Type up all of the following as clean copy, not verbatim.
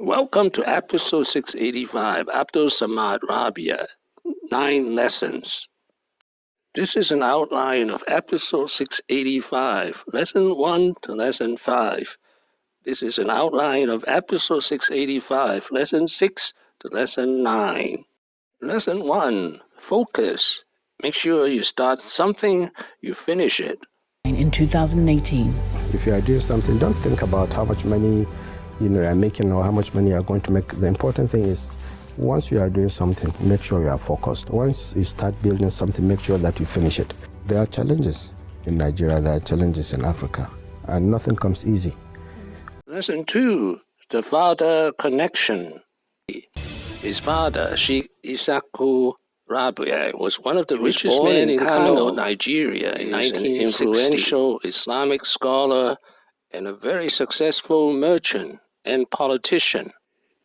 Welcome to episode 685, Abdulsamad Rabiu, 9 Lessons. This is an outline of episode 685, lesson 1 to lesson 5. This is an outline of episode 685, lesson 6 to lesson 9. Lesson 1, focus. Make sure you start something, you finish it. In 2018. If you are doing something, don't think about how much money you're making or how much money you are going to make. The important thing is, once you are doing something, make sure you are focused. Once you start building something, make sure that you finish it. There are challenges in Nigeria, there are challenges in Africa, and nothing comes easy. Lesson 2, the father connection. His father, Sheikh Rabiu, was one of the richest men in Kano, Nigeria in 1960. An influential Islamic scholar and a very successful merchant and politician.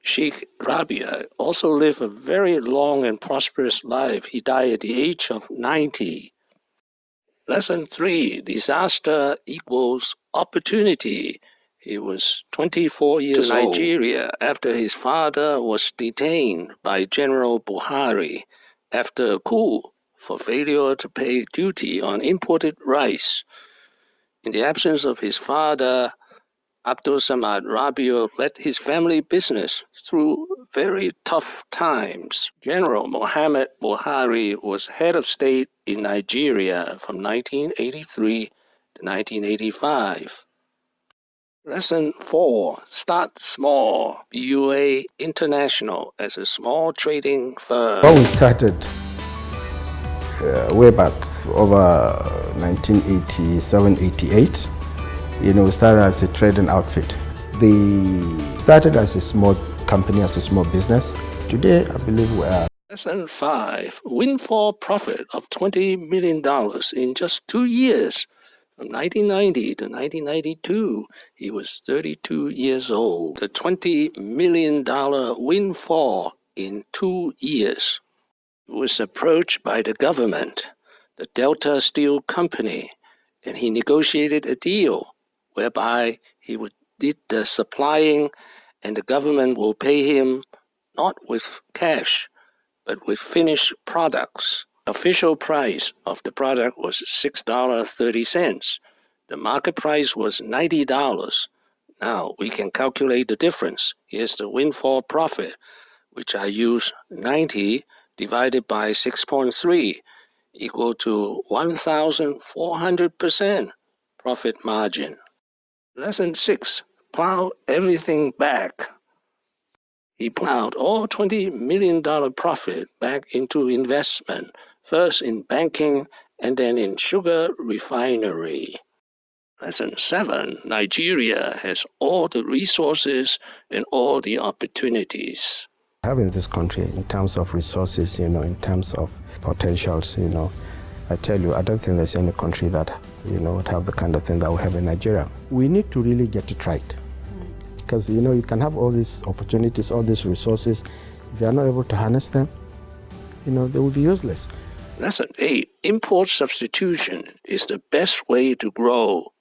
Sheikh Rabiu also lived a very long and prosperous life. He died at the age of 90. Lesson 3, disaster equals opportunity. He was 24 years old. Nigeria after his father was detained by General Buhari after a coup for failure to pay duty on imported rice. In the absence of his father, Abdulsamad Rabiu led his family business through very tough times. General Muhammad Buhari was head of state in Nigeria from 1983 to 1985. Lesson 4, start small. BUA International as a small trading firm. When we started way back over 1987-88, we started as a trading outfit. They started as a small company, as a small business. Today, I believe we are. Lesson 5, windfall profit of $20 million in just 2 years. From 1990 to 1992, he was 32 years old. The $20 million windfall in 2 years. He was approached by the government, the Delta Steel Company, and he negotiated a deal whereby he did the supplying and the government will pay him not with cash, but with finished products. Official price of the product was $6.30. The market price was $90. Now we can calculate the difference. Here's the windfall profit, which I use 90 divided by 6.3 equal to 1,400% profit margin. Lesson 6, plow everything back. He plowed all $20 million profit back into investment, first in banking and then in sugar refinery. Lesson 7, Nigeria has all the resources and all the opportunities. Having this country in terms of resources, in terms of potentials, I tell you, I don't think there's any country that, would have the kind of thing that we have in Nigeria. We need to really get it right. Because, you can have all these opportunities, all these resources. If you are not able to harness them, they will be useless. Lesson 8, import substitution is the best way to grow.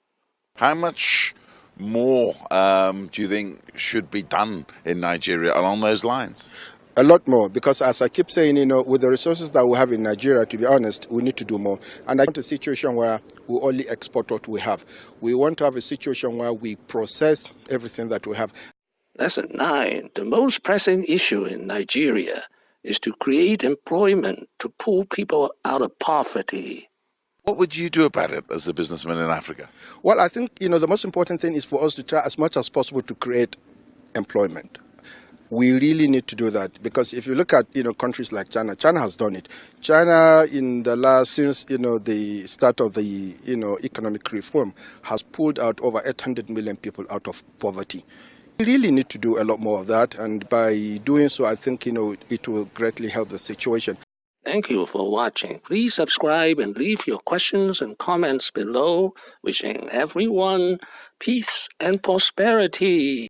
How much more do you think should be done in Nigeria along those lines? A lot more, because as I keep saying, with the resources that we have in Nigeria, to be honest, we need to do more. And I want a situation where we only export what we have. We want to have a situation where we process everything that we have. Lesson 9, the most pressing issue in Nigeria is to create employment to pull people out of poverty. What would you do about it as a businessman in Africa? Well, I think, the most important thing is for us to try as much as possible to create employment. We really need to do that, because if you look at countries like China has done it. China since the start of the economic reform has pulled out over 800 million people out of poverty. We really need to do a lot more of that, and by doing so, I think it will greatly help the situation. Thank you for watching. Please subscribe and leave your questions and comments below. Wishing everyone peace and prosperity.